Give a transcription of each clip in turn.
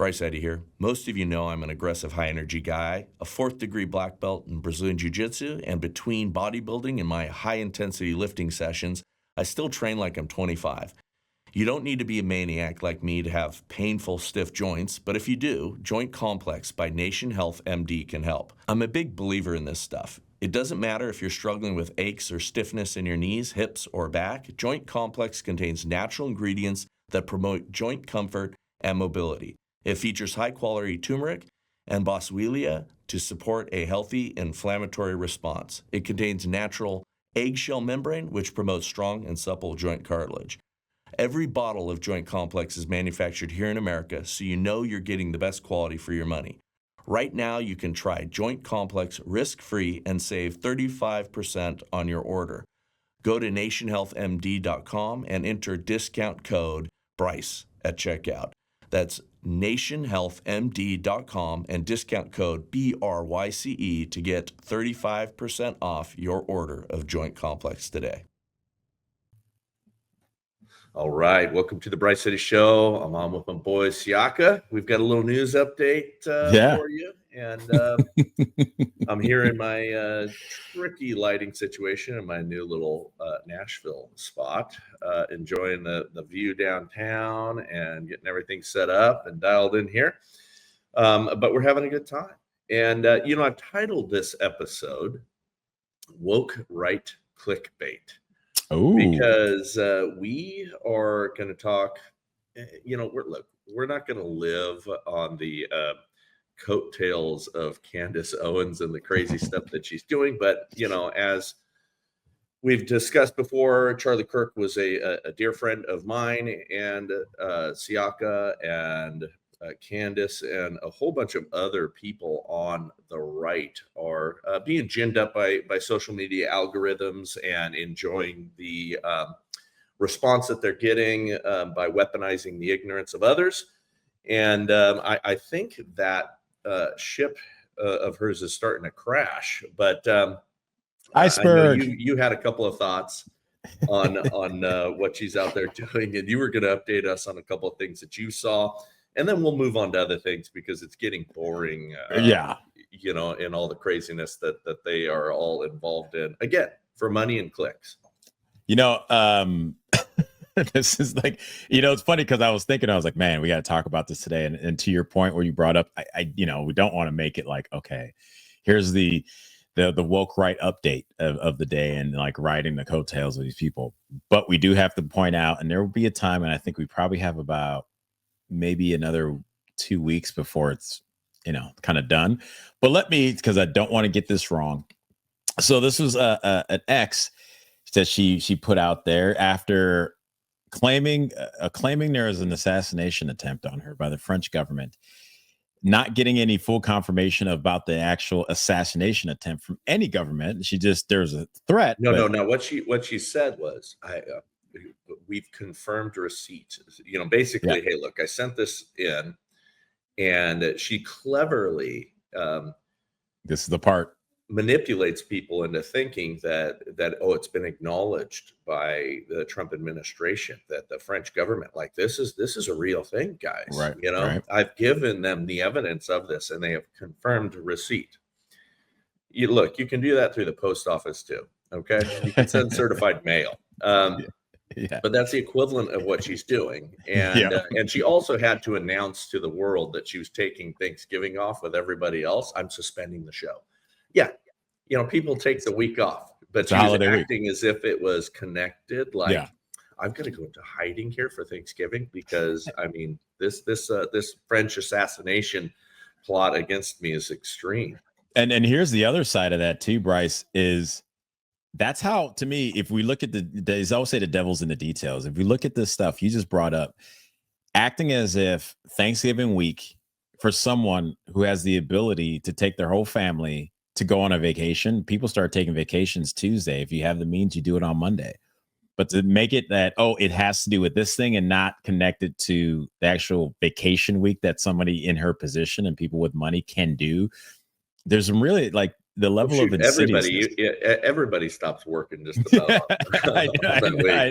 Bryce Eddy here. Most of you know I'm an aggressive high-energy guy, a 4th-degree black belt in Brazilian Jiu-Jitsu, and between bodybuilding and my high-intensity lifting sessions, I still train like I'm 25. You don't need to be a maniac like me to have painful, stiff joints, but if you do, Joint Complex by Nation Health MD can help. I'm a big believer in this stuff. It doesn't matter if you're struggling with aches or stiffness in your knees, hips, or back. Joint Complex contains natural ingredients that promote joint comfort and mobility. It features high-quality turmeric and boswellia to support a healthy inflammatory response. It contains natural eggshell membrane, which promotes strong and supple joint cartilage. Every bottle of Joint Complex is manufactured here in America, so you know you're getting the best quality for your money. Right now, you can try Joint Complex risk-free and save 35% on your order. Go to nationhealthmd.com and enter discount code BRYCE at checkout. That's nationhealthmd.com and discount code BRYCE to get 35% off your order of Joint Complex today. All right, welcome to the Bryce Eddy Show. I'm on with my boy Siaka. We've got a little news update for you, and I'm here in my tricky lighting situation in my new little Nashville spot, enjoying the view downtown and getting everything set up and dialed in here. But we're having a good time, and I've titled this episode "Woke Right Clickbait." Ooh. Because we are going to talk, we're not going to live on the coattails of Candace Owens and the crazy stuff that she's doing. But, as we've discussed before, Charlie Kirk was a dear friend of mine, and Siaka and Candace and a whole bunch of other people on the right are being ginned up by social media algorithms and enjoying the response that they're getting by weaponizing the ignorance of others. And I think that ship of hers is starting to crash. But iceberg. I know you had a couple of thoughts on what she's out there doing, and you were going to update us on a couple of things that you saw. And then we'll move on to other things because it's getting boring, in all the craziness that they are all involved in, again, for money and clicks. This is like, it's funny because I was like, man, we got to talk about this today. And to your point where you brought up, we don't want to make it like, okay, here's the woke right update of the day and like riding the coattails of these people. But we do have to point out, and there will be a time, and I think we probably have about maybe another 2 weeks before it's kind of done, but because I don't want to get this wrong. So this was an ex that she put out there after claiming there is an assassination attempt on her by the French government, not getting any full confirmation about the actual assassination attempt from any government. There's a threat. No. What she said was, we've confirmed receipt. Basically, Hey, look, I sent this in, and she cleverly, this is the part, manipulates people into thinking that it's been acknowledged by the Trump administration, that the French government, like, this is a real thing, guys. Right. Right. I've given them the evidence of this, and they have confirmed receipt. You can do that through the post office too. Okay, you can send certified mail. Yeah. But that's the equivalent of what she's doing. And and she also had to announce to the world that she was taking Thanksgiving off with everybody else. I'm suspending the show. Yeah. People take the week off, but she was acting as if it was connected. Like, I'm going to go into hiding here for Thanksgiving because, this French assassination plot against me is extreme. And here's the other side of that too, Bryce, is that's how, to me, if we look at they always say the devil's in the details. If we look at this stuff you just brought up, acting as if Thanksgiving week for someone who has the ability to take their whole family to go on a vacation, people start taking vacations Tuesday. If you have the means, you do it on Monday. But to make it that, it has to do with this thing and not connected to the actual vacation week that somebody in her position and people with money can do, there's some really like the level of everybody stops working just about.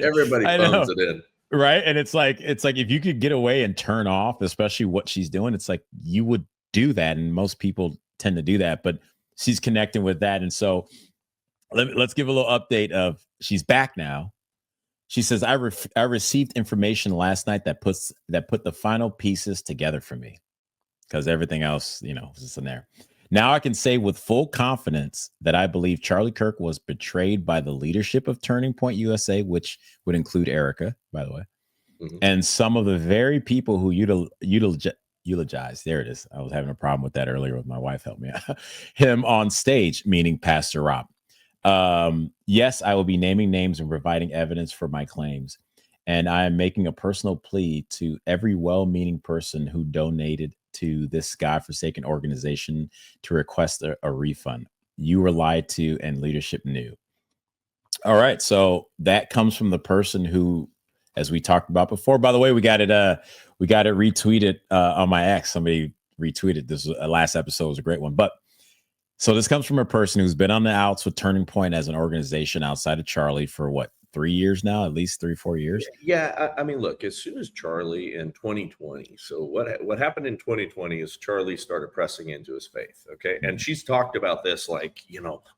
Everybody phones it in. Right. And it's like if you could get away and turn off, especially what she's doing, it's like you would do that. And most people tend to do that, but she's connecting with that. And so let's give a little update of she's back now. She says, I received information last night that put the final pieces together for me, because everything else, was just in there. Now I can say with full confidence that I believe Charlie Kirk was betrayed by the leadership of Turning Point USA, which would include Erica, by the way, and some of the very people who eulogized. There it is. I was having a problem with that earlier with my wife. Help me out. Him on stage, meaning Pastor Rob. Yes, I will be naming names and providing evidence for my claims. And I am making a personal plea to every well-meaning person who donated to this godforsaken organization to request a refund. You were lied to and leadership knew. All right. So that comes from the person who, as we talked about before, by the way, we got it retweeted on my ex. Somebody retweeted this. Last episode was a great one. But so this comes from a person who's been on the outs with Turning Point as an organization outside of Charlie for what, 3 years now, at least 3-4 years. Yeah. I mean, look, as soon as Charlie in 2020. So what happened in 2020 is Charlie started pressing into his faith. Okay. And she's talked about this, like,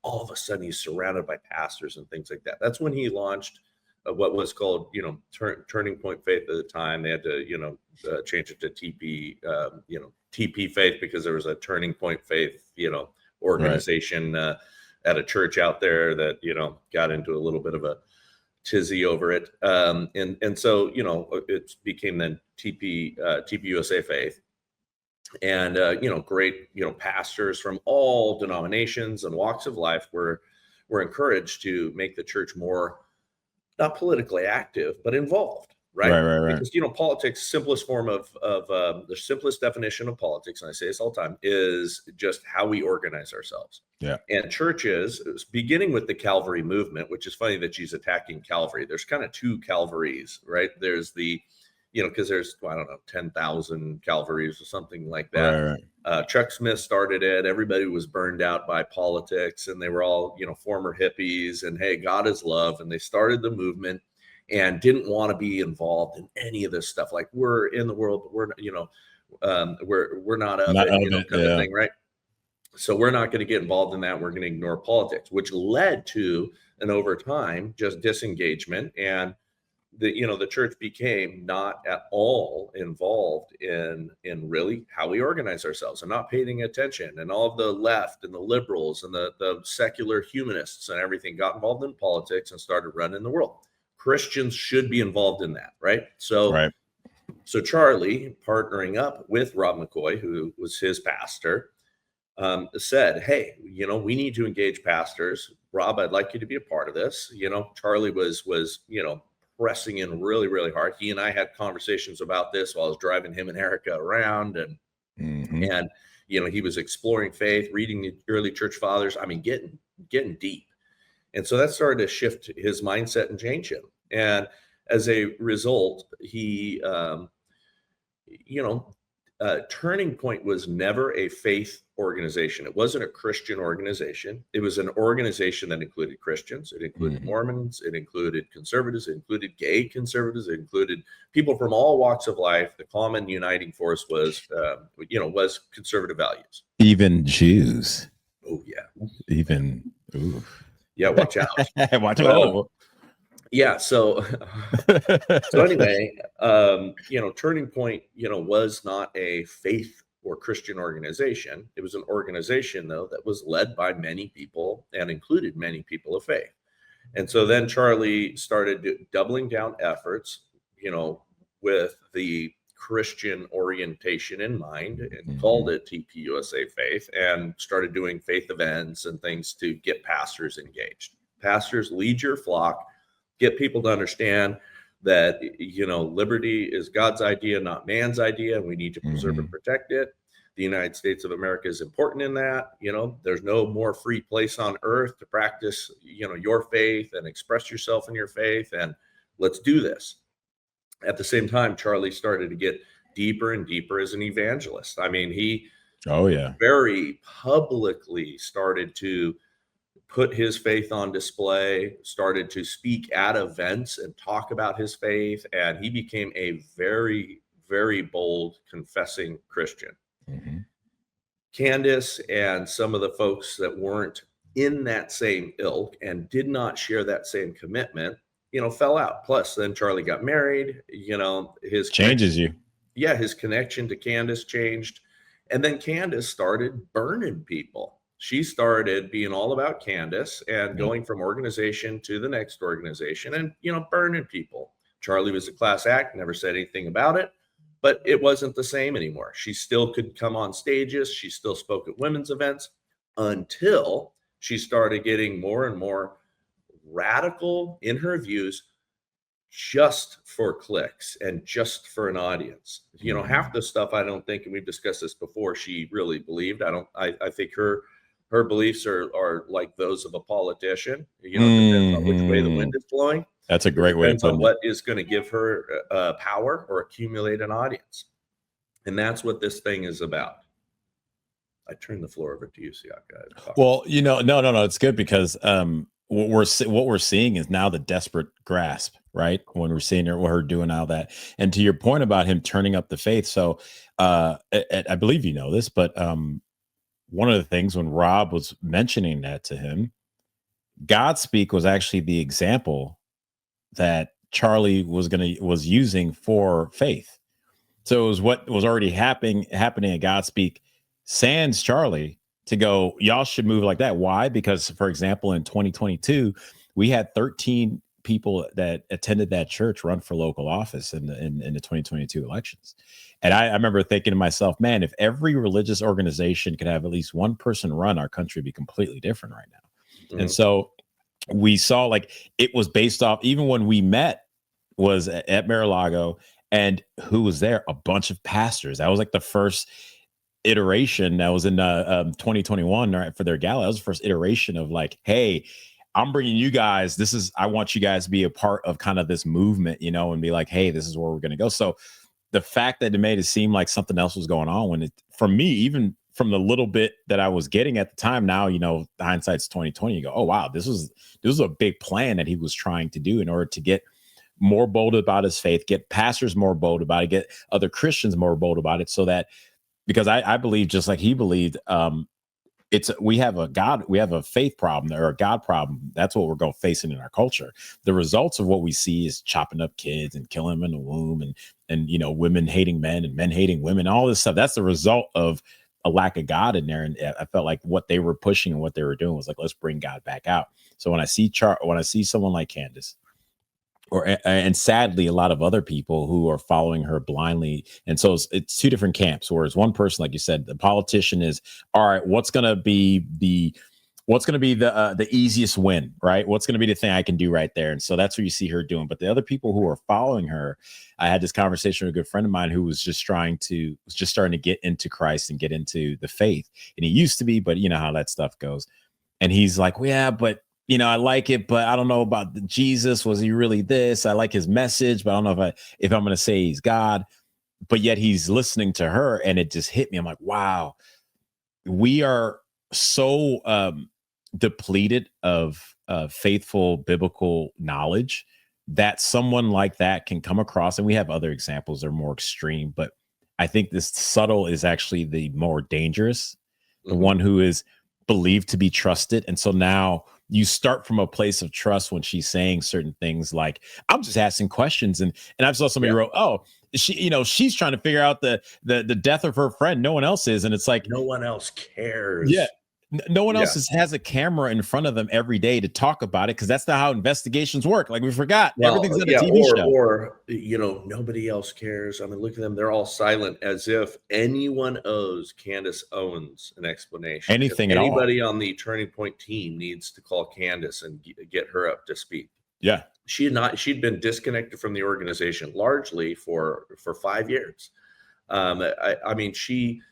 all of a sudden he's surrounded by pastors and things like that. That's when he launched what was called, Turning Point Faith at the time. They had to, change it to TP, TP Faith, because there was a Turning Point Faith, organization at a church out there that, got into a little bit of a tizzy over it. And so, it became then TP USA Faith. And, great, pastors from all denominations and walks of life were encouraged to make the church more, not politically active, but involved. Right. Because, politics, simplest form of the simplest definition of politics, and I say this all the time, is just how we organize ourselves. Yeah. And churches, beginning with the Calvary movement, which is funny that she's attacking Calvary. There's kind of two Calvaries, right? There's the, because there's, 10,000 Calvaries or something like that. Right. Chuck Smith started it. Everybody was burned out by politics, and they were all, former hippies, and hey, God is love. And they started the movement and didn't want to be involved in any of this stuff. Like, we're in the world, but we're, we're not of it, kind of thing, right? So we're not going to get involved in that. We're going to ignore politics, which led to, and over time, just disengagement. And the church became not at all involved in really how we organize ourselves, and not paying attention. And all of the left and the liberals and the secular humanists and everything got involved in politics and started running the world. Christians should be involved in that, right? So Charlie, partnering up with Rob McCoy, who was his pastor, said, hey, we need to engage pastors. Rob, I'd like you to be a part of this. Charlie was pressing in really, really hard. He and I had conversations about this while I was driving him and Erica around, and and he was exploring faith, reading the early church fathers. I mean, getting deep. And so that started to shift his mindset and change him. And as a result, he, Turning Point was never a faith organization. It wasn't a Christian organization. It was an organization that included Christians. It included Mormons. It included conservatives. It included gay conservatives. It included people from all walks of life. The common uniting force was conservative values. Even Jews. Oh, yeah. Even, ooh. Yeah, watch out. Watch out. Yeah. So anyway, Turning Point, was not a faith or Christian organization. It was an organization, though, that was led by many people and included many people of faith. And so then Charlie started doubling down efforts, with the Christian orientation in mind, and called it TPUSA Faith, and started doing faith events and things to get pastors engaged. Pastors, lead your flock, get people to understand that, liberty is God's idea, not man's idea, and we need to preserve and protect it. The United States of America is important in that. There's no more free place on earth to practice, your faith and express yourself in your faith, and let's do this. At the same time, Charlie started to get deeper and deeper as an evangelist. I mean, he very publicly started to put his faith on display, started to speak at events and talk about his faith, and he became a very, very bold confessing Christian. Mm-hmm. Candace and some of the folks that weren't in that same ilk and did not share that same commitment, fell out. Plus, then Charlie got married. His changes you. Yeah, his connection to Candace changed. And then Candace started burning people. She started being all about Candace and going from organization to the next organization and, burning people. Charlie was a class act, never said anything about it, but it wasn't the same anymore. She still could come on stages. She still spoke at women's events until she started getting more and more radical in her views, just for clicks and just for an audience. Half the stuff I don't think, and we've discussed this before, she really believed. I think her beliefs are like those of a politician. Depends on which way the wind is blowing. That's a great way to put it. What is going to give her power or accumulate an audience. And that's what this thing is about. I turn the floor over to you, Siaka. Well, no, it's good because what we're seeing is now the desperate grasp, right? When we're seeing her doing all that, and to your point about him turning up the faith. So I believe you know this, but one of the things when Rob was mentioning that to him, Godspeak was actually the example that Charlie was using for faith. So it was what was already happening at Godspeak sans Charlie to go, y'all should move like that. Why? Because, for example, in 2022, we had 13 people that attended that church run for local office in the 2022 elections. And I remember thinking to myself, man, if every religious organization could have at least one person run, our country would be completely different right now. Mm-hmm. And so we saw it was based off, even when we met was at Mar-a-Lago, and who was there? A bunch of pastors. That was the first iteration that was in 2021, right, for their gala. That was the first iteration of hey, I'm bringing you guys, I want you guys to be a part of kind of this movement, and be hey, this is where we're going to go. So the fact that it made it seem like something else was going on, when for me, even from the little bit that I was getting at the time, now, hindsight's 2020, you go, oh, wow, this was a big plan that he was trying to do in order to get more bold about his faith, get pastors more bold about it, get other Christians more bold about it, so that, because I believe, just like he believed, we have a faith problem or a God problem. That's what we're facing in our culture. The results of what we see is chopping up kids and killing them in the womb, and women hating men and men hating women, all this stuff. That's the result of a lack of God in there. And I felt like what they were pushing and what they wit's let's bring God back out. So when I see someone like Candace, and sadly, a lot of other people who are following her blindly. And so it's two different camps. Whereas one person, like you said, the politician is, all right, what's going to be the easiest win, right? What's going to be the thing I can do right there? And so that's what you see her doing. But the other people who are following her, I had this conversation with a good friend of mine who was just starting to get into Christ and get into the faith. And he used to be, but you know how that stuff goes. And he's like, well, yeah, but I like it, but I don't know about Jesus. Was he really this? I like his message, but I don't know if I'm going to say he's God. But yet he's listening to her, and it just hit me. I'm like, wow, we are so depleted of faithful biblical knowledge that someone like that can come across. And we have other examples that are more extreme, but I think this subtle is actually the more dangerous, the one who is believed to be trusted. And so now you start from a place of trust when she's saying certain things like, I'm just asking questions. And I saw somebody wrote, oh, she's trying to figure out the death of her friend. No one else is. And it's like, no one else cares. Yeah. No one else has a camera in front of them every day to talk about it, because that's not how investigations work. We forgot. Everything's on a TV show. Or, nobody else cares. I mean, look at them. They're all silent, as if anyone owes Candace Owens an explanation. Anything at all. Anybody on the Turning Point team needs to call Candace and get her up to speed. Yeah. She'd been disconnected from the organization largely for 5 years. I mean, she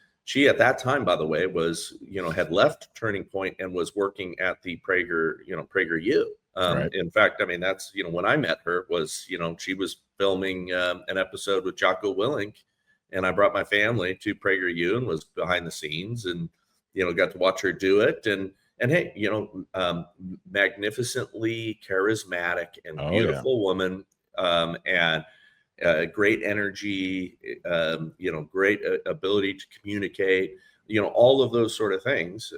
at that time, by the way, was, had left Turning Point and was working at the PragerU. Right. In fact, I mean, that's, when I met her was, she was filming an episode with Jocko Willink, and I brought my family to PragerU and was behind the scenes and, got to watch her do it. And, And hey, magnificently charismatic and beautiful woman, and great energy, great ability to communicate, all of those sort of things,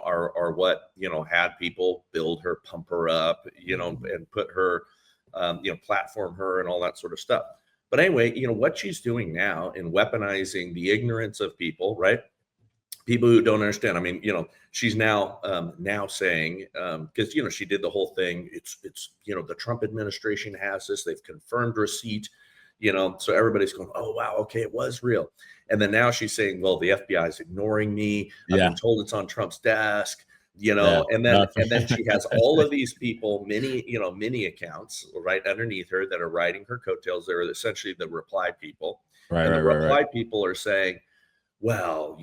are what, had people build her, pump her up, and put her, platform her and all that sort of stuff. But anyway, what she's doing now in weaponizing the ignorance of people, right? People who don't understand. I mean, she's now saying, because she did the whole thing. It's the Trump administration has this. They've confirmed receipt. So everybody's going, oh wow, okay, it was real. And then now she's saying, well, the FBI is ignoring me. I've been told it's on Trump's desk. And then she has all of these people, many accounts right underneath her that are riding her coattails. They're essentially the reply people. And the reply people are saying, well,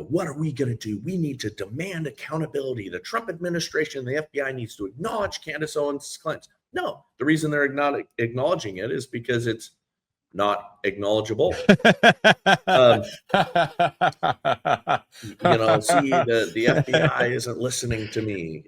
what are we going to do? We need to demand accountability. The Trump administration and the FBI needs to acknowledge Candace Owens' claims. No, the reason they're not acknowledging it is because it's not acknowledgeable. See, the FBI isn't listening to me.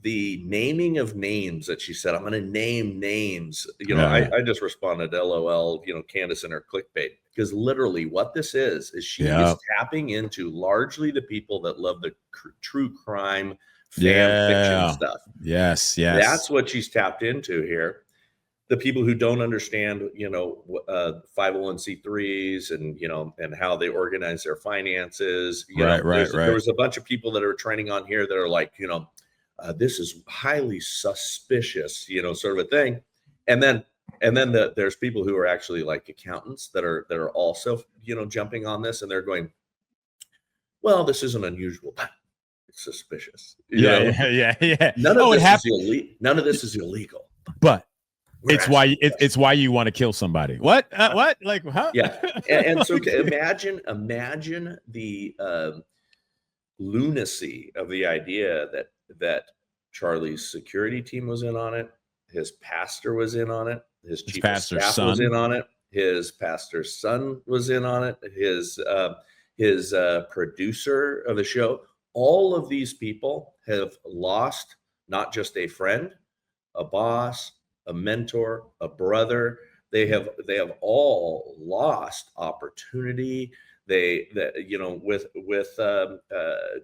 The naming of names that she said, I'm going to name names. I just responded, LOL, Candace and her clickbait, because literally what this is she is tapping into largely the people that love the true crime fan fiction stuff. Yes. That's what she's tapped into here. The people who don't understand, 501c3s and how they organize their finances. There was a bunch of people that are training on here that are like, this is highly suspicious, sort of a thing. And then there's people who are actually like accountants that are also, jumping on this, and they're going, well, this isn't unusual, but it's suspicious. None of this is illegal. But it's why you want to kill somebody. What? Like, huh? Yeah. And so imagine the lunacy of the idea that Charlie's security team was in on it, his pastor was in on it, his chief of staff was in on it, his pastor's son was in on it, his producer of the show. All of these people have lost not just a friend, a boss, a mentor, a brother. They have all lost opportunity. With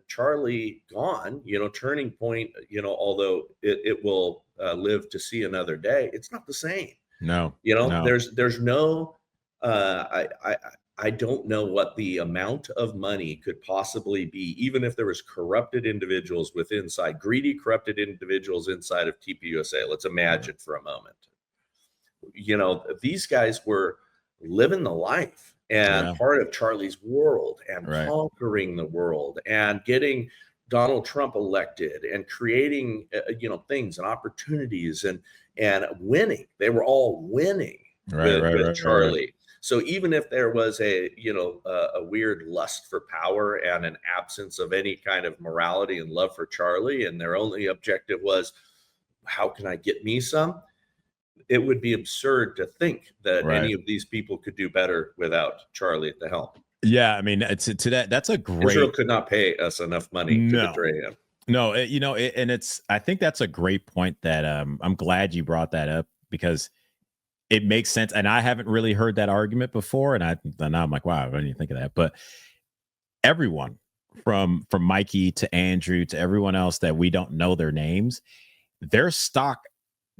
Charlie gone, Turning Point, although it will live to see another day, it's not the same. No, there's no, I don't know what the amount of money could possibly be, even if there was corrupted individuals greedy, corrupted individuals inside of TPUSA. Let's imagine for a moment, these guys were living the life and part of Charlie's world and conquering the world and getting Donald Trump elected and creating, things and opportunities and winning. They were all winning with Charlie. So even if there was a weird lust for power and an absence of any kind of morality and love for Charlie, and their only objective was, how can I get me some? It would be absurd to think that any of these people could do better without Charlie at the helm. Yeah, I mean, that's a great. Israel could not pay us enough money to betray him. No, I think that's a great point that I'm glad you brought that up, because it makes sense. And I haven't really heard that argument before. And now I'm like, wow, I didn't even think of that. But everyone from Mikey to Andrew to everyone else that we don't know their names, their stock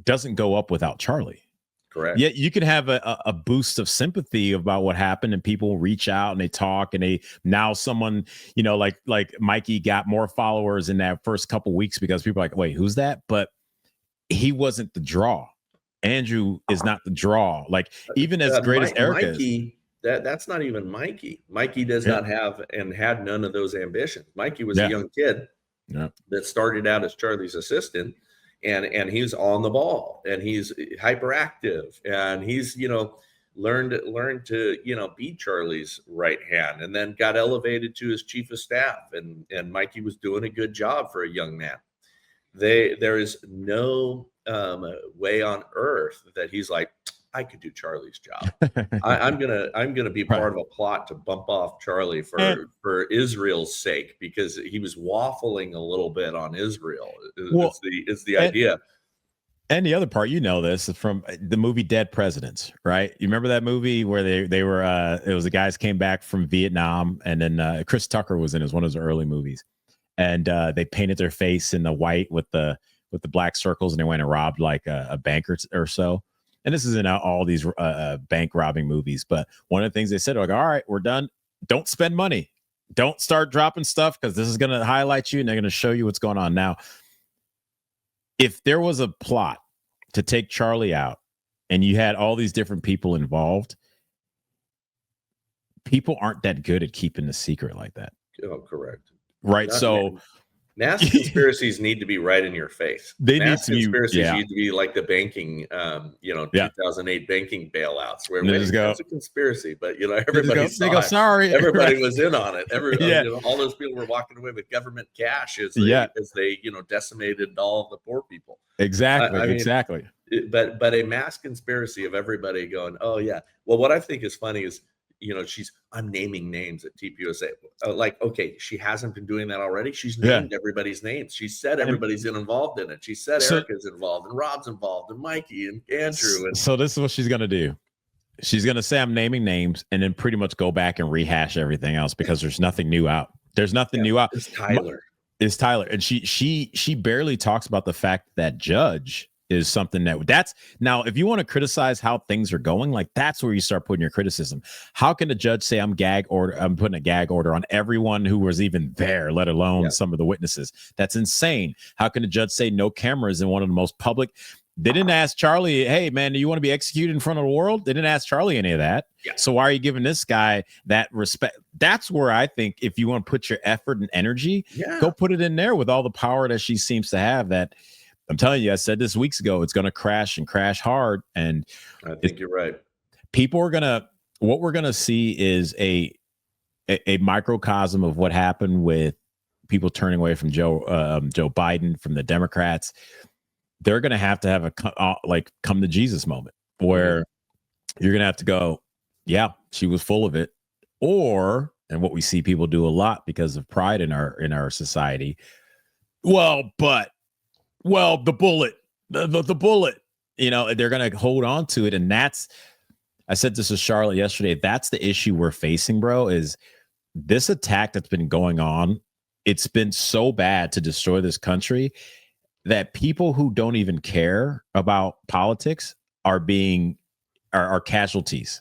doesn't go up without Charlie. Correct. Yeah, you can have a boost of sympathy about what happened, and people reach out and they talk, and now someone, like Mikey got more followers in that first couple weeks because people are like, wait, who's that? But he wasn't the draw. Andrew is not the draw. Like, even as great as Erica is. That's not even Mikey. Mikey does not have and had none of those ambitions. Mikey was a young kid that started out as Charlie's assistant. And he's on the ball, and he's hyperactive, and he's learned to be Charlie's right hand, and then got elevated to his chief of staff, and Mikey was doing a good job for a young man. There is no way on earth that he's like, I could do Charlie's job. I'm gonna be part of a plot to bump off Charlie for Israel's sake, because he was waffling a little bit on Israel. Is the idea. And the other part, this is from the movie Dead Presidents, right? You remember that movie where they were it was the guys came back from Vietnam, and then Chris Tucker was in it. It was one of his early movies, and they painted their face in the white with the black circles, and they went and robbed like a bank or so. And this is in all these bank robbing movies. But one of the things they said, like, all right, we're done. Don't spend money. Don't start dropping stuff, because this is going to highlight you and they're going to show you what's going on. Now, if there was a plot to take Charlie out and you had all these different people involved, people aren't that good at keeping the secret like that. Oh, correct. Right. So mass conspiracies need to be right in your face. Mass conspiracies need to be like the banking, 2008 banking bailouts, where it's a conspiracy, but everybody saw it. Sorry, everybody was in on it. All those people were walking away with government cash as they decimated all of the poor people. Exactly. But a mass conspiracy of everybody going, oh yeah. Well, what I think is funny is, I'm naming names at TPUSA. Okay, she hasn't been doing that already. She's named everybody's names. She said everybody's involved in it. She said Erica's involved, and Rob's involved, and Mikey, and Andrew. So this is what she's going to do. She's going to say, I'm naming names, and then pretty much go back and rehash everything else, because there's nothing new out. There's nothing new out. It's Tyler. And she barely talks about the fact that Judge is something that's now, if you want to criticize how things are going, like, that's where you start putting your criticism. How can a judge say I'm putting a gag order on everyone who was even there, let alone some of the witnesses? That's insane. How can a judge say no cameras in one of the most public? They didn't ask Charlie, hey man, do you want to be executed in front of the world? They didn't ask Charlie any of that. So why are you giving this guy that respect? That's where I think, if you want to put your effort and energy, go put it in there with all the power that she seems to have. That, I'm telling you, I said this weeks ago, it's going to crash and crash hard. And I think you're right. What we're going to see is a microcosm of what happened with people turning away from Joe Biden, from the Democrats. They're going to have a come to Jesus moment, where you're going to have to go, yeah, she was full of it. And what we see people do a lot because of pride in our society. The bullet, the bullet, they're going to hold on to it. And I said this to Charlotte yesterday. That's the issue we're facing, bro, is this attack that's been going on. It's been so bad to destroy this country that people who don't even care about politics are casualties.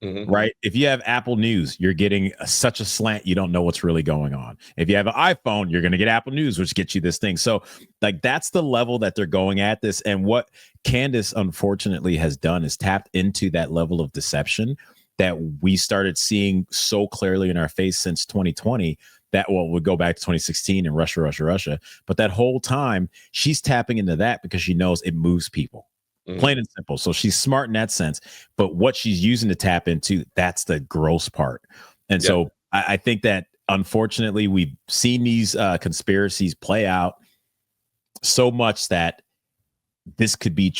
Right? If you have Apple News, you're getting such a slant, you don't know what's really going on. If you have an iPhone, you're going to get Apple News, which gets you this thing. So that's the level that they're going at this. And what Candace unfortunately has done is tapped into that level of deception that we started seeing so clearly in our face since 2020. That would go back to 2016 and Russia. But that whole time, she's tapping into that because she knows it moves people. Plain and simple. So she's smart in that sense. But what she's using to tap into, that's the gross part. And so I think that, unfortunately, we've seen these conspiracies play out so much that this could be,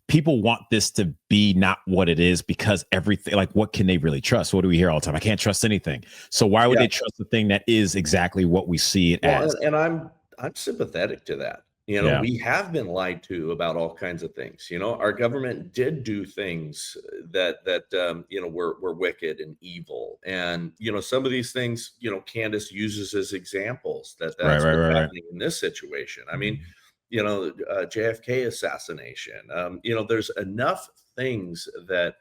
people want this to be not what it is, because everything, like, what can they really trust? What do we hear all the time? I can't trust anything. So why would they trust the thing that is exactly what we see it as? And I'm sympathetic to that. We have been lied to about all kinds of things. Our government did do things that were wicked and evil. And, some of these things, Candace uses as examples that's what's happening in this situation. I mean, JFK assassination, there's enough things that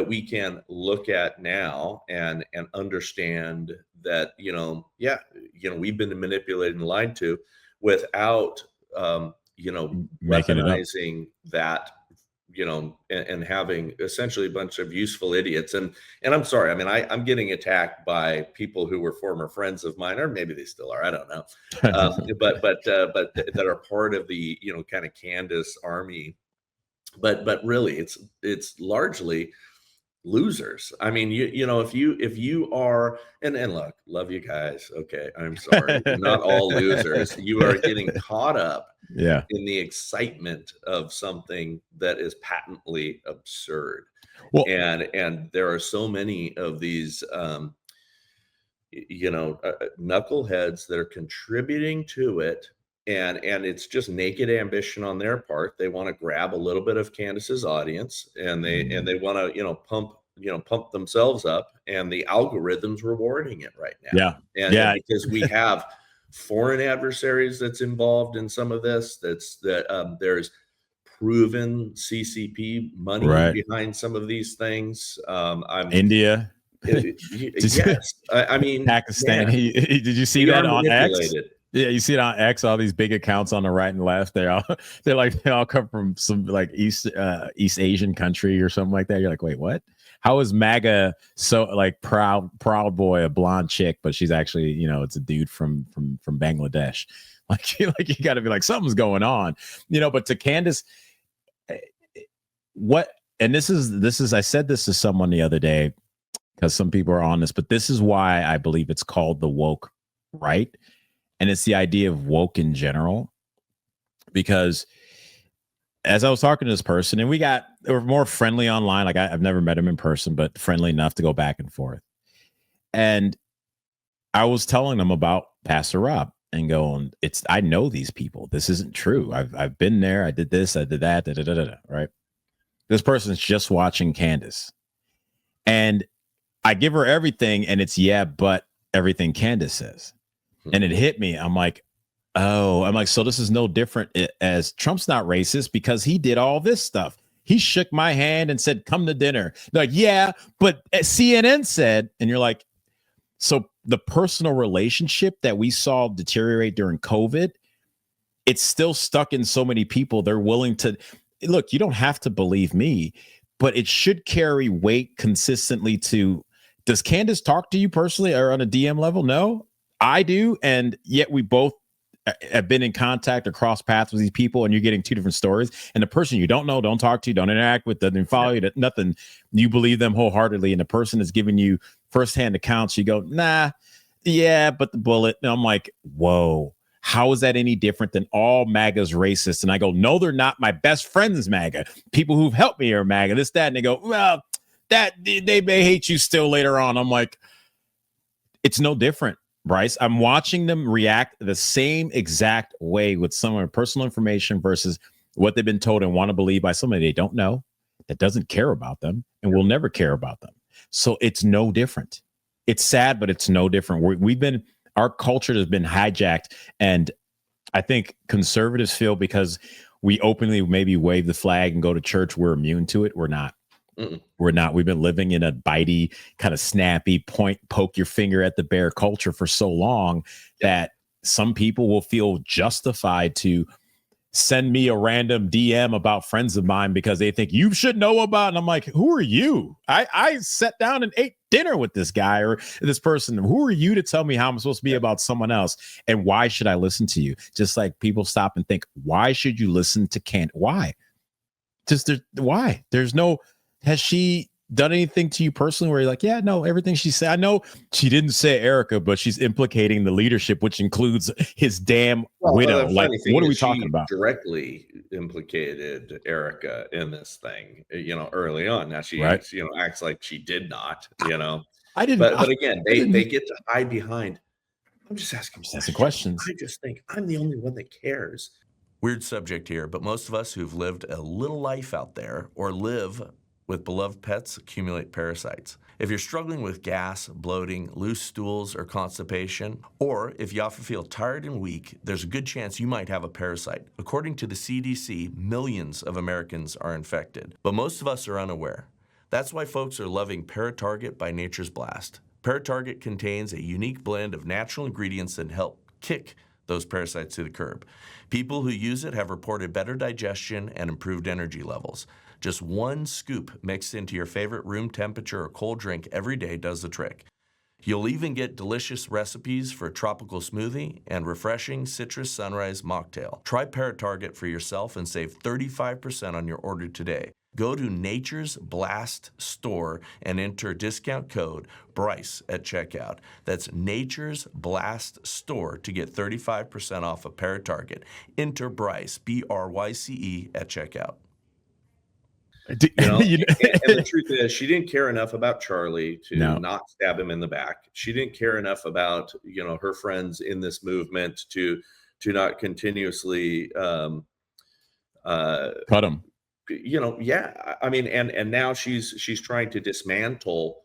we can look at now and understand that, we've been manipulated and lied to without weaponizing that, and having essentially a bunch of useful idiots. And I'm sorry, I mean, I'm getting attacked by people who were former friends of mine, or maybe they still are, I don't know. But that are part of the, kind of Candace army. But really it's largely losers. I mean, if you are, and look, love you guys. Okay. I'm sorry. Not all losers. You are getting caught up Yeah. in the excitement of something that is patently absurd. Well, And there are so many of these, knuckleheads that are contributing to it, and it's just naked ambition on their part. They want to grab a little bit of Candace's audience, and they want to pump themselves up, and the algorithm's rewarding it right now. yeah. And because we have foreign adversaries that's involved in some of this, there's proven CCP money Right. behind some of these things. India. Yes, I mean, Pakistan. man, Did you see we that are on X? manipulated. Yeah, you see it on X. All these big accounts on the right and left. They all come from some like East Asian country or something like that. You're like, wait, what? How is MAGA so like proud boy, a blonde chick, but she's actually, it's a dude from Bangladesh. Like you got to be like, something's going on, But to Candace, what? And this is I said this to someone the other day, because some people are on this, but this is why I believe it's called the woke right. And it's the idea of woke in general, because as I was talking to this person, and they were more friendly online. Like I've never met him in person, but friendly enough to go back and forth. And I was telling them about Pastor Rob and going, I know these people. This isn't true. I've been there. I did this. I did that. Right. This person's just watching Candace. And I give her everything, and it's but everything Candace says. And it hit me. I'm like, so this is no different as Trump's not racist because he did all this stuff. He shook my hand and said, come to dinner. They're like, yeah, but CNN said, and you're like, so the personal relationship that we saw deteriorate during COVID, it's still stuck in so many people. They're willing to look, you don't have to believe me, but it should carry weight consistently to, does Candace talk to you personally or on a DM level? No, I do. And yet we both have been in contact or cross paths with these people, and you're getting two different stories. And the person you don't know, don't talk to, don't interact with, doesn't follow you, nothing, you believe them wholeheartedly. And the person is giving you firsthand accounts. You go, nah, yeah, but the bullet. And I'm like, whoa, how is that any different than all MAGA's racist? And I go, no, they're not. My best friends MAGA. People who've helped me are MAGA, this, that. And they go, well, that they may hate you still later on. I'm like, it's no different, Bryce. I'm watching them react the same exact way with some of their personal information versus what they've been told and want to believe by somebody they don't know, that doesn't care about them and will never care about them. So it's no different. It's sad, but it's no different. Our culture has been hijacked. And I think conservatives feel because we openly maybe wave the flag and go to church, we're immune to it. We're not. We're not. We've been living in a bitey, kind of snappy, poke your finger at the bear culture for so long that some people will feel justified to send me a random DM about friends of mine because they think you should know about. And I'm like, who are you? I sat down and ate dinner with this guy or this person. Who are you to tell me how I'm supposed to be about someone else? And why should I listen to you? Just like people stop and think, why should you listen to Candace? Why? Why? There's no. Has she done anything to you personally where you're like, yeah, no, everything she said, I know she didn't say Erica, but she's implicating the leadership, which includes his damn widow. Like, what are we talking about? Directly implicated Erica in this thing, early on. Now she, acts like she did not, I didn't. But again, they get to hide behind. I'm just asking questions. I just think I'm the only one that cares. Weird subject here, but most of us who've lived a little life out there or live with beloved pets accumulate parasites. If you're struggling with gas, bloating, loose stools, or constipation, or if you often feel tired and weak, there's a good chance you might have a parasite. According to the CDC, millions of Americans are infected, but most of us are unaware. That's why folks are loving Paratarget by Nature's Blast. Paratarget contains a unique blend of natural ingredients that help kick those parasites to the curb. People who use it have reported better digestion and improved energy levels. Just one scoop mixed into your favorite room temperature or cold drink every day does the trick. You'll even get delicious recipes for a tropical smoothie and refreshing citrus sunrise mocktail. Try Paratarget for yourself and save 35% on your order today. Go to Nature's Blast store and enter discount code Bryce at checkout. That's Nature's Blast store to get 35% off a pair at Target. Enter Bryce, BRYCE, at checkout. And the truth is, she didn't care enough about Charlie to not stab him in the back. She didn't care enough about, her friends in this movement to not continuously cut him. I mean, and now she's trying to dismantle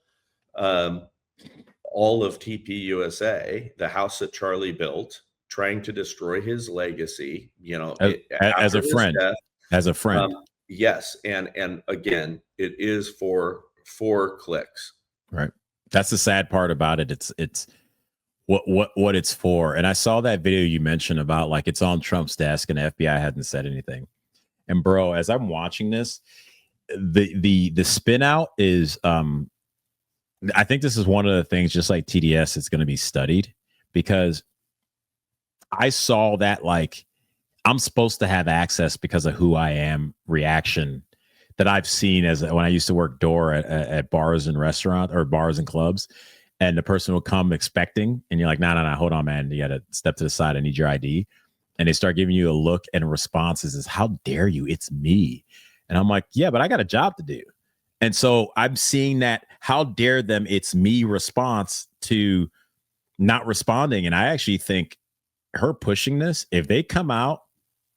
all of TPUSA, the house that Charlie built, trying to destroy his legacy, as a friend. Death, as a friend. Yes. And again, it is for clicks. Right. That's the sad part about it. It's what it's for. And I saw that video you mentioned about like it's on Trump's desk and the FBI hadn't said anything. And bro, as I'm watching this, the spin out is I think this is one of the things, just like TDS, it's going to be studied, because I saw that like I'm supposed to have access because of who I am reaction that I've seen as when I used to work door at bars and restaurants or bars and clubs, and the person will come expecting, and you're like, no, hold on, man, you got to step to the side. I need your ID. And they start giving you a look, and responses is, how dare you? It's me. And I'm like, yeah, but I got a job to do. And so I'm seeing that how dare them, it's me response to not responding. And I actually think her pushing this, if they come out,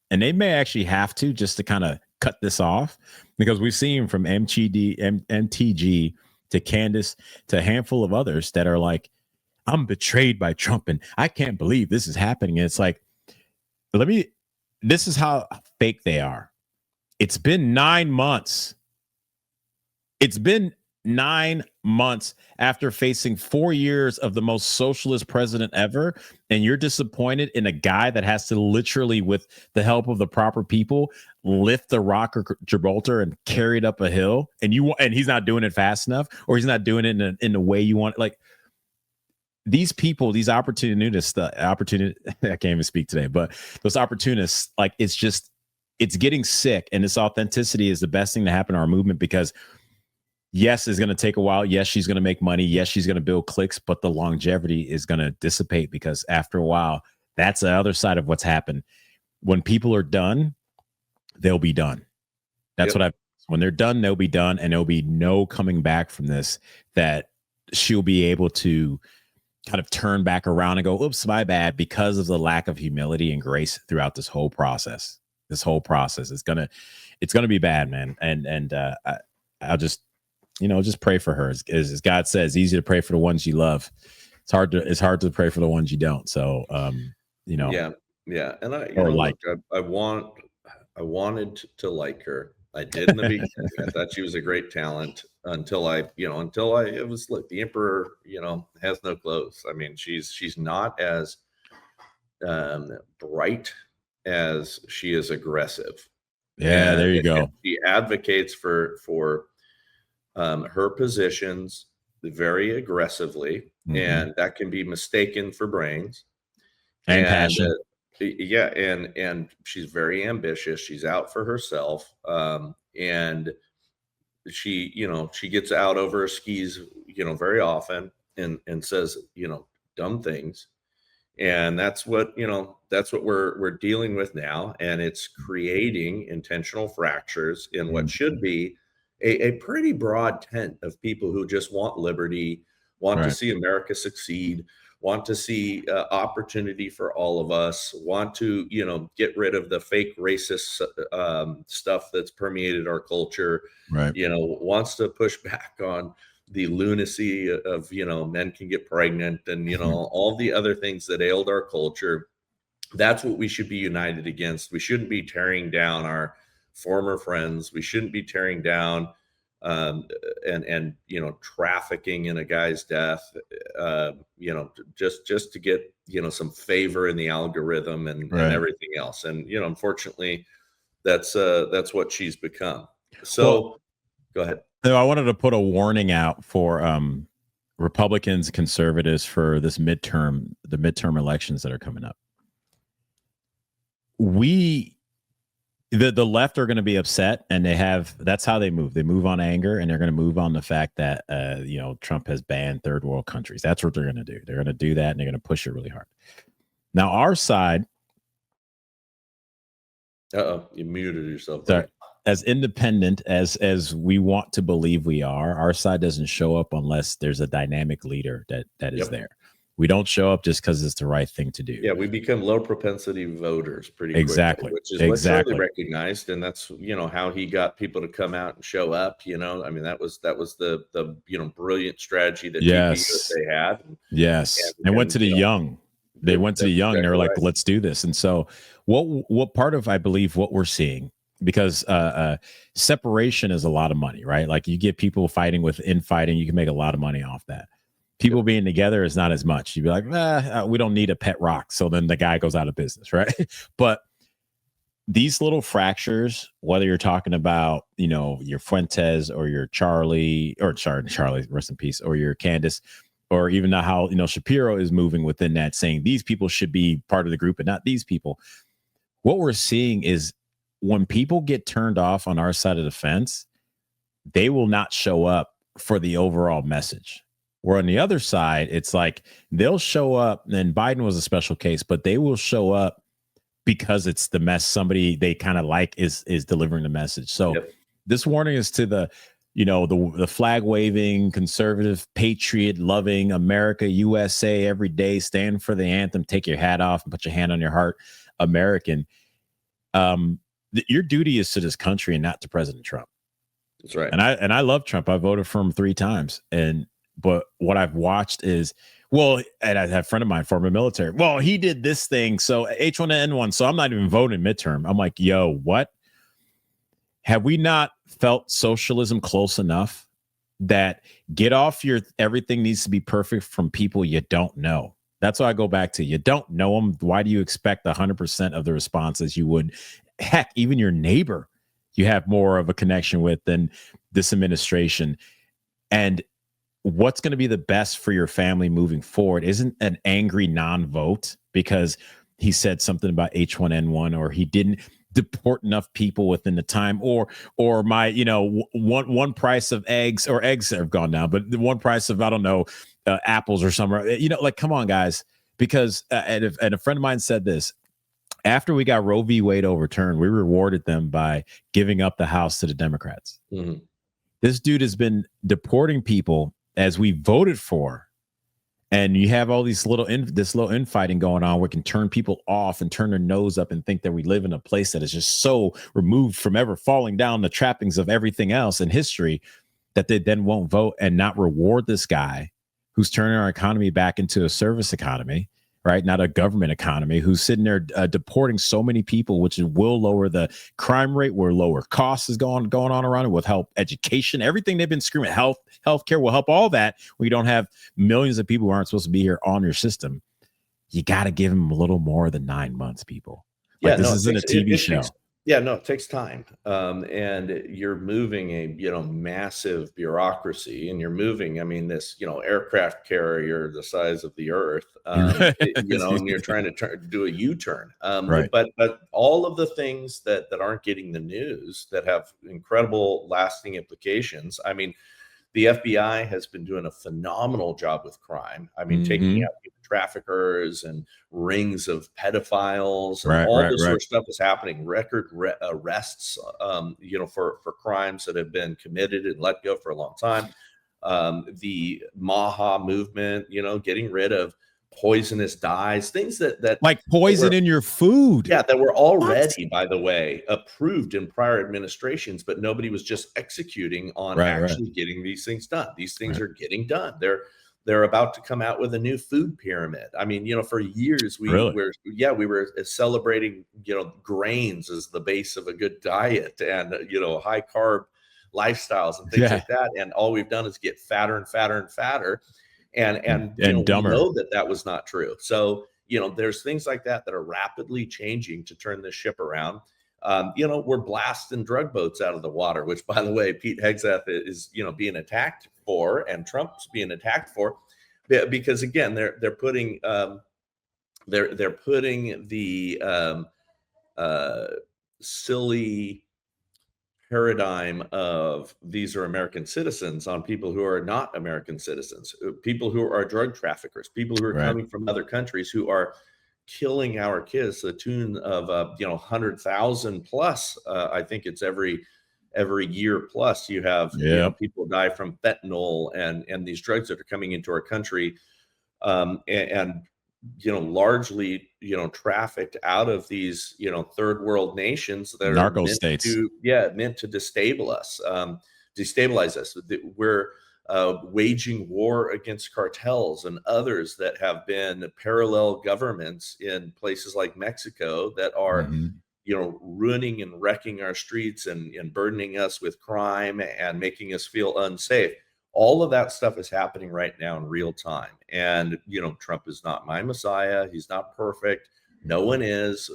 and they may actually have to just to kind of cut this off, because we've seen from MTG to Candace to a handful of others that are like, I'm betrayed by Trump and I can't believe this is happening. And it's like, this is how fake they are. It's been 9 months. It's been 9 months after facing 4 years of the most socialist president ever. And you're disappointed in a guy that has to literally, with the help of the proper people, lift the rock of Gibraltar and carry it up a hill. And he's not doing it fast enough, or he's not doing it in the way you want. Like, these people, these opportunists, I can't even speak today, but those opportunists, like, it's getting sick. And this authenticity is the best thing to happen to our movement, because yes, it's going to take a while. Yes, she's going to make money. Yes, she's going to build clicks, but the longevity is going to dissipate, because after a while, that's the other side of what's happened. When people are done, they'll be done. That's when they're done, they'll be done. And there'll be no coming back from this, that she'll be able to kind of turn back around and go, oops, my bad, because of the lack of humility and grace throughout this whole process. This whole process is it's gonna be bad, man. And I'll just, just pray for her. As God says, it's easy to pray for the ones you love. It's hard to pray for the ones you don't. So, Yeah. And I wanted to like her. I did in the beginning. I thought she was a great talent until it was like the emperor, has no clothes. I mean, she's not as bright as she is aggressive. Yeah, there you go. She advocates for her positions very aggressively, and that can be mistaken for brains and passion. And she's very ambitious. She's out for herself, and she gets out over her skis, very often, and says, dumb things. And that's what we're dealing with now. And it's creating intentional fractures in what should be a pretty broad tent of people who just want liberty, want to see America succeed, want to see opportunity for all of us, want to, get rid of the fake racist stuff that's permeated our culture, wants to push back on the lunacy of, men can get pregnant and, all the other things that ailed our culture. That's what we should be united against. We shouldn't be tearing down our former friends. We shouldn't be tearing down and trafficking in a guy's death, just to get, some favor in the algorithm and everything else. And, unfortunately, that's what she's become. So go ahead. No, I wanted to put a warning out for Republicans, conservatives, for the midterm elections that are coming up. We The left are going to be upset, and that's how they move. They move on anger, and they're going to move on the fact that Trump has banned third world countries. That's what they're going to do. They're going to do that, and they're going to push it really hard. Now, our side, you muted yourself. Sorry, as independent as we want to believe we are, our side doesn't show up unless there's a dynamic leader that is there. We don't show up just because it's the right thing to do. Yeah, we become low propensity voters pretty quickly, which is what Charlie recognized, and that's how he got people to come out and show up. I mean, that was the brilliant strategy that they had. And went to the young. They went to the young, and they were like, "Let's do this." And so, what part of, I believe, what we're seeing, because separation is a lot of money, right? Like, you get people fighting with infighting, you can make a lot of money off that. People being together is not as much. You'd be like, we don't need a pet rock. So then the guy goes out of business, right? But these little fractures, whether you're talking about, your Fuentes or your Charlie, rest in peace, or your Candace, or even how, Shapiro is moving within that, saying these people should be part of the group and not these people. What we're seeing is when people get turned off on our side of the fence, they will not show up for the overall message. Where on the other side, it's like they'll show up, and Biden was a special case, but they will show up because it's the mess somebody they kind of like is delivering the message. So this warning is to the flag waving, conservative, patriot loving America, USA every day, stand for the anthem, take your hat off and put your hand on your heart, American. Your duty is to this country and not to President Trump. That's right. And I love Trump. I voted for him 3 times. But what I've watched is, and I have a friend of mine, former military. Well, he did this thing. So H1N1. So I'm not even voting midterm. I'm like, yo, what? Have we not felt socialism close enough that get off your everything needs to be perfect from people you don't know? That's why I go back to, you don't know them. Why do you expect 100% of the responses you would? Heck, even your neighbor, you have more of a connection with than this administration. And what's going to be the best for your family moving forward isn't an angry non-vote because he said something about H1N1 or he didn't deport enough people within the time, or my, one price of eggs, or eggs have gone down, but the one price of, I don't know, apples or somewhere, come on, guys, because and a friend of mine said this, after we got Roe v. Wade overturned, we rewarded them by giving up the House to the Democrats. Mm-hmm. This dude has been deporting people as we voted for. And you have all these little infighting going on where we can turn people off and turn their nose up and think that we live in a place that is just so removed from ever falling down the trappings of everything else in history that they then won't vote and not reward this guy who's turning our economy back into a service economy, right? Not a government economy, who's sitting there deporting so many people, which will lower the crime rate, where lower costs is going on around it, will help education, everything they've been screaming, healthcare will help all that. We don't have millions of people who aren't supposed to be here on your system. You got to give them a little more than 9 months, people. This isn't a TV show. It takes time. And you're moving a, massive bureaucracy, and you're moving, this, aircraft carrier the size of the earth, and you're trying to do a U-turn. Right. But all of the things that aren't getting the news that have incredible lasting implications. The FBI has been doing a phenomenal job with crime. Taking out traffickers and rings of pedophiles, and all this sort of stuff is happening. Record arrests, for crimes that have been committed and let go for a long time. The Maha movement, getting rid of poisonous dyes, things that like poison in your food. Yeah, that were already, by the way, approved in prior administrations, but nobody was just executing on actually getting these things done. These things are getting done. They're about to come out with a new food pyramid. For years we were celebrating, grains as the base of a good diet, and high carb lifestyles and things like that. And all we've done is get fatter and fatter and fatter. And dumber. We know that was not true. So, there's things like that are rapidly changing to turn this ship around. We're blasting drug boats out of the water, which, by the way, Pete Hegseth is, being attacked for, and Trump's being attacked for, because again, they're putting the silly paradigm of these are American citizens on people who are not American citizens, people who are drug traffickers, people who are Right. coming from other countries who are killing our kids to the tune of 100,000 plus. I think it's every year plus you have people die from fentanyl and these drugs that are coming into our country, and largely trafficked out of these third world nations that Narco are states. meant to destabilize us. We're waging war against cartels and others that have been parallel governments in places like Mexico that are ruining and wrecking our streets and burdening us with crime and making us feel unsafe. All of that stuff is happening right now in real time. And, Trump is not my messiah. He's not perfect. No one is.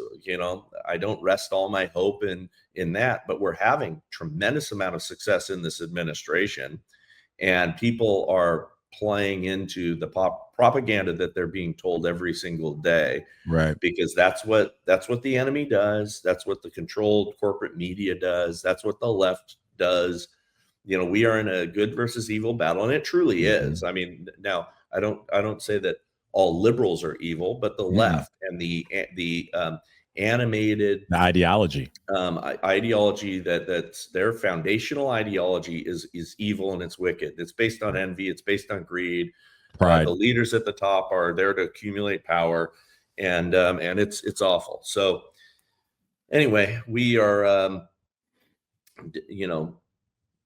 I don't rest all my hope in that, but we're having tremendous amount of success in this administration. And people are playing into the propaganda that they're being told every single day. Right. Because that's what the enemy does. That's what the controlled corporate media does. That's what the left does. We are in a good versus evil battle, and it truly is. I mean, now I don't say that all liberals are evil, but the left and the animated the ideology that's their foundational ideology is evil and it's wicked. It's based on envy. It's based on greed. Pride. The leaders at the top are there to accumulate power, and it's awful. So anyway, we are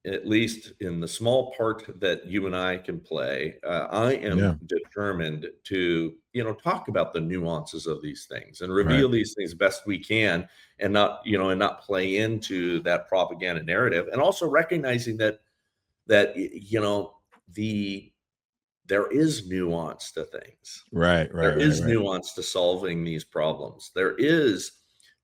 at least in the small part that you and I can play, I am determined to, talk about the nuances of these things and reveal these things best we can, and not play into that propaganda narrative, and also recognizing that there is nuance to things. There is nuance to solving these problems. There is.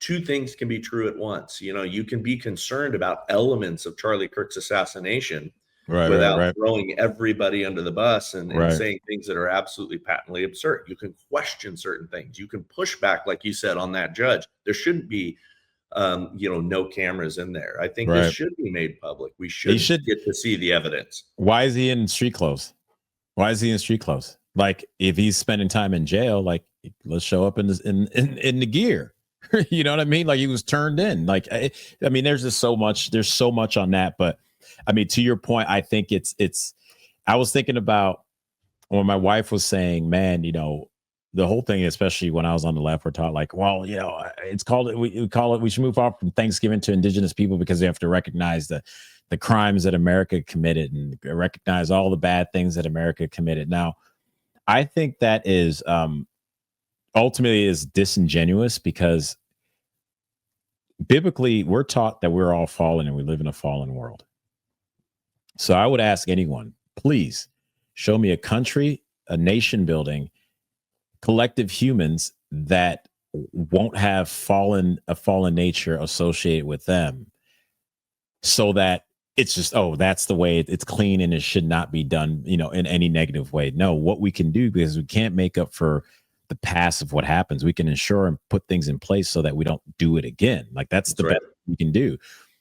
Two things can be true at once. You can be concerned about elements of Charlie Kirk's assassination without throwing everybody under the bus and saying things that are absolutely patently absurd. You can question certain things. You can push back, like you said, on that judge. There shouldn't be, no cameras in there. I think this should be made public. We should get to see the evidence. Why is he in street clothes? Like, if he's spending time in jail, like, let's show up in the gear. You know what I mean? Like, he was turned in. Like, I mean, there's so much on that. But I mean, to your point, I think I was thinking about when my wife was saying, man, the whole thing, especially when I was on the left, we're taught like, well, we should move on from Thanksgiving to indigenous people because we have to recognize the crimes that America committed and recognize all the bad things that America committed. Now, I think that is ultimately is disingenuous, because biblically we're taught that we're all fallen and we live in a fallen world. So I would ask anyone, please show me a country, a nation building, collective humans that won't have a fallen nature associated with them, so that it's just, that's the way it's clean and it should not be done, in any negative way. No, what we can do, because we can't make up for the past of what happens, we can ensure and put things in place so that we don't do it again. Like, that's the best we can do.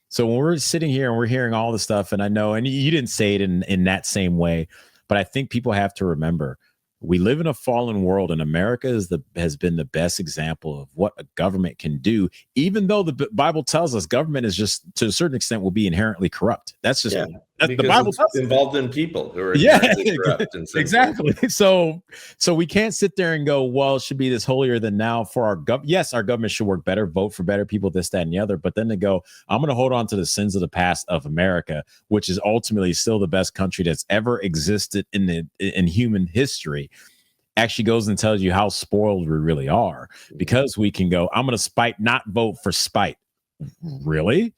So when we're sitting here and we're hearing all the stuff, and I know, and you didn't say it in that same way, but I think people have to remember, we live in a fallen world, and America has been the best example of what a government can do, even though the Bible tells us government is just, to a certain extent, will be inherently corrupt. That's just that's the Bible tells involved in people who are inherently corrupt and sinful. Exactly. So we can't sit there and go, well, it should be this holier than now for our government. Yes, our government should work better, vote for better people, this, that, and the other. But then to go, I'm going to hold on to the sins of the past of America, which is ultimately still the best country that's ever existed in human history, actually goes and tells you how spoiled we really are, because we can go, I'm going to not vote for spite. Really?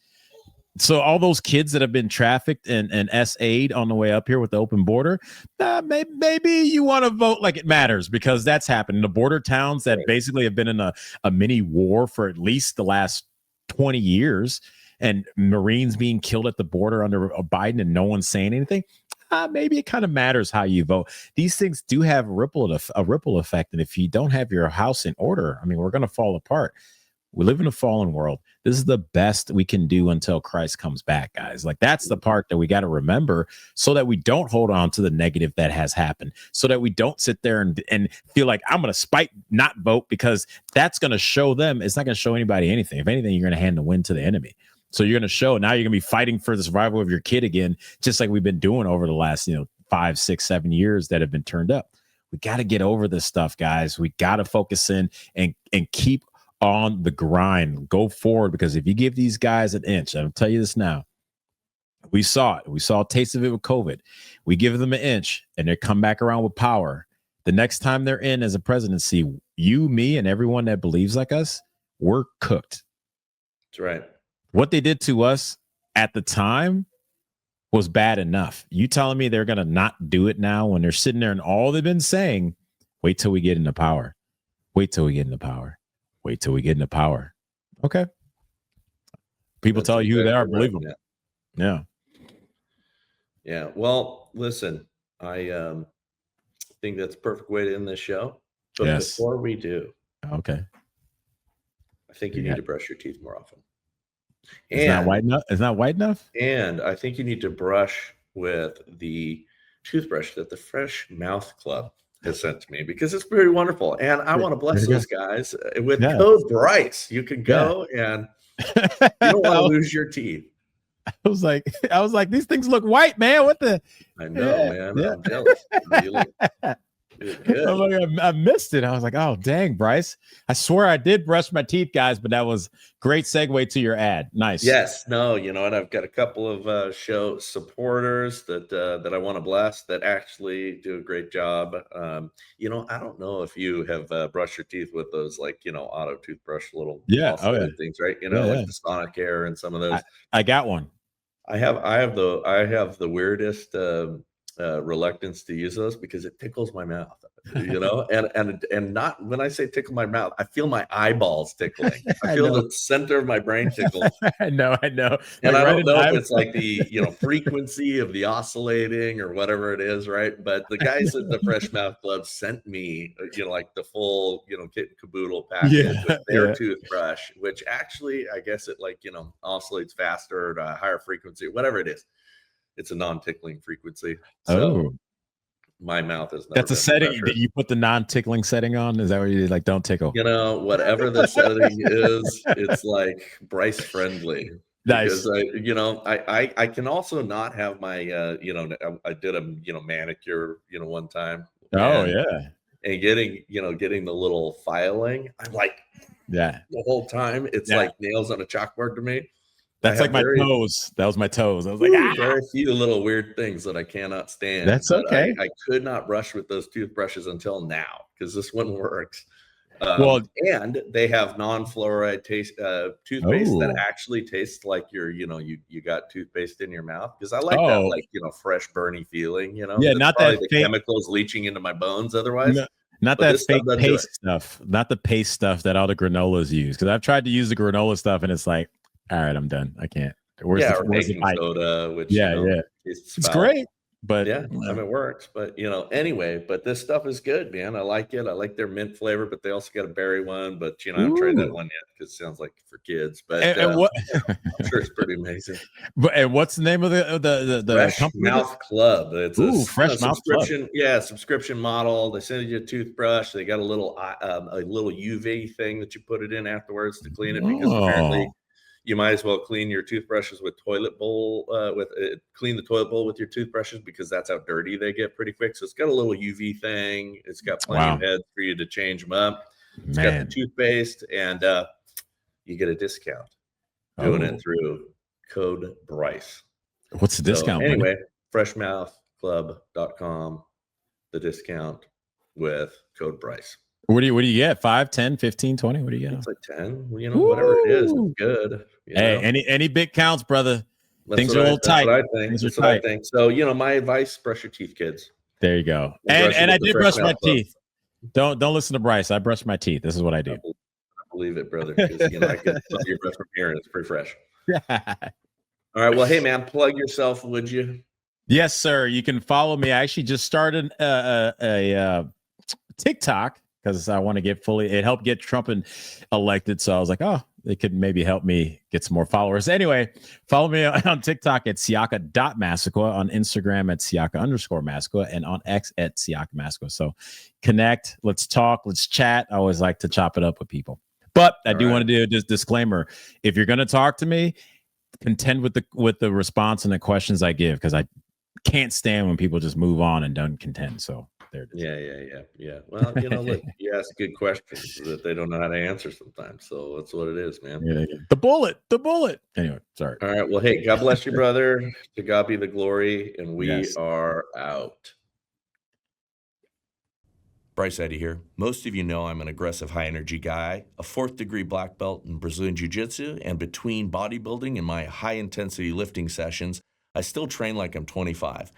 So all those kids that have been trafficked and SA'd on the way up here with the open border, maybe you want to vote like it matters, because that's happened in the border towns that basically have been in a mini war for at least the last 20 years, and Marines being killed at the border under Biden and no one's saying anything. Maybe it kind of matters how you vote. These things do have a ripple effect. And if you don't have your house in order, I mean, we're going to fall apart. We live in a fallen world. This is the best we can do until Christ comes back, guys. Like, that's the part that we got to remember, so that we don't hold on to the negative that has happened, so that we don't sit there and feel like I'm going to spite not vote, because that's going to show them. It's not going to show anybody anything. If anything, you're going to hand the win to the enemy. So you're going to show, now you're going to be fighting for the survival of your kid again, just like we've been doing over the last, 5, 6, 7 years that have been turned up. We got to get over this stuff, guys. We got to focus in and keep on the grind. Go forward, because if you give these guys an inch, I'll tell you this now. We saw it. We saw a taste of it with COVID. We give them an inch and they come back around with power. The next time they're in as a presidency, you, me, and everyone that believes like us, we're cooked. That's right. What they did to us at the time was bad enough. You telling me they're going to not do it now when they're sitting there and all they've been saying, wait till we get into power. Wait till we get into power. Wait till we get into power. Okay. People tell you who they are, believe them. Yeah. Yeah. Well, listen, I think that's a perfect way to end this show. But before we do, okay, I think you need to brush your teeth more often. It's not white enough. It's not white enough. And I think you need to brush with the toothbrush that the Fresh Mouth Club has sent to me, because it's pretty wonderful. And I want to bless those guys with code Bryce. You can go and you don't want to lose your teeth. I was like, these things look white, man. What the? I know, man. Yeah. I'm jealous. Really. I'm like, I missed it. I was like, oh, dang, Bryce. I swear I did brush my teeth, guys, but that was great segue to your ad. Nice. Yes. No, and I've got a couple of show supporters that I want to bless that actually do a great job. I don't know if you have brushed your teeth with those, like, auto toothbrush little things, right? Like the Sonic Air and some of those. I got one. I have the weirdest reluctance to use those because it tickles my mouth, and not when I say tickle my mouth, I feel my eyeballs tickling. I feel the center of my brain tickle. I know. And like, I don't know if it's like the frequency of the oscillating or whatever it is, right? But the guys at the Fresh Mouth Club sent me, like the full, kit and caboodle package with their toothbrush, which actually, I guess it oscillates faster at a higher frequency, whatever it is. It's a non-tickling frequency. So my mouth is. That's a setting that you put the non-tickling setting on. Is that what you did? Like, don't tickle. Whatever the setting is, it's like Bryce friendly. Nice. Because I can also not have my I did a manicure one time. And getting the little filing, I'm like the whole time it's like nails on a chalkboard to me. That's like my toes. That was my toes. I was like, very few little weird things that I cannot stand. That's okay. I could not brush with those toothbrushes until now because this one works. And they have non-fluoride toothpaste that actually tastes like you got toothpaste in your mouth, because I like that fresh burny feeling. Not that the chemicals leaching into my bones otherwise. No, not that fake paste stuff. Not the paste stuff that all the granolas use. Because I've tried to use the granola stuff and it's like, all right, I'm done. I can't. Or baking soda, which it's great, but it works. But anyway, but this stuff is good, man. I like it. I like their mint flavor, but they also got a berry one. But I haven't tried that one yet because it sounds like for kids. But I'm sure it's pretty amazing. And what's the name of the Fresh Mouth Club? It's a Fresh Mouth subscription. Yeah, subscriction model. They send you a toothbrush. They got a little UV thing that you put it in afterwards to clean it, because apparently you might as well clean your toothbrushes with toilet bowl clean the toilet bowl with your toothbrushes, because that's how dirty they get pretty quick. So it's got a little UV thing. It's got plenty of heads for you to change them up. It's got the toothpaste, and you get a discount doing it through code Bryce. What's the discount? Anyway, freshmouthclub.com, the discount with code Bryce. What do you get? 5, 10, 15, 20? What do you get? It's like 10. Whatever it is, it's good. Any bit counts, brother. Things are a little tight. That's what I think. So, my advice: brush your teeth, kids. There you go. And I did brush my teeth. Don't listen to Bryce. I brush my teeth. This is what I do. I believe it, brother. Because I can smell your breath from here, and it's pretty fresh. All right. Well, hey, man, plug yourself, would you? Yes, sir. You can follow me. I actually just started a TikTok. because I want to get fully. It helped get Trump elected, so I was like, oh, it could maybe help me get some more followers. Anyway, follow me on TikTok at Siaka.Massaquoi, on Instagram at Siaka_Massaquoi, and on X at Siaka Massaquoi. So connect, let's talk, let's chat. I always like to chop it up with people. But I do want to do this disclaimer. If you're going to talk to me, contend with the response and the questions I give, because I can't stand when people just move on and don't contend. So there it is. Yeah. Well, look, you ask good questions that they don't know how to answer sometimes. So that's what it is, man. Yeah. The bullet. Anyway, sorry. All right. Well, hey, God bless you, brother. To God be the glory. And we are out. Bryce Eddy here. Most of you know I'm an aggressive high energy guy, a 4th degree black belt in Brazilian Jiu-Jitsu, and between bodybuilding and my high intensity lifting sessions, I still train like I'm 25.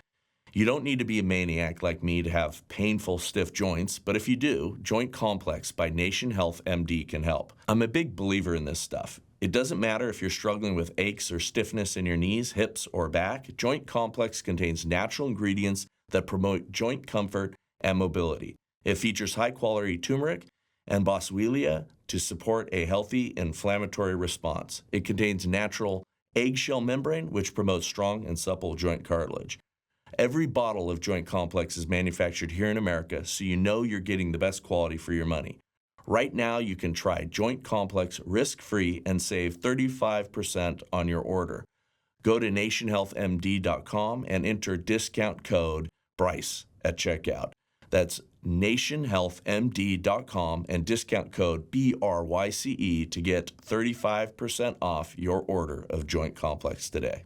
You don't need to be a maniac like me to have painful, stiff joints, but if you do, Joint Complex by Nation Health MD can help. I'm a big believer in this stuff. It doesn't matter if you're struggling with aches or stiffness in your knees, hips, or back. Joint Complex contains natural ingredients that promote joint comfort and mobility. It features high-quality turmeric and boswellia to support a healthy inflammatory response. It contains natural eggshell membrane, which promotes strong and supple joint cartilage. Every bottle of Joint Complex is manufactured here in America, so you know you're getting the best quality for your money. Right now, you can try Joint Complex risk-free and save 35% on your order. Go to nationhealthmd.com and enter discount code BRYCE at checkout. That's nationhealthmd.com and discount code BRYCE to get 35% off your order of Joint Complex today.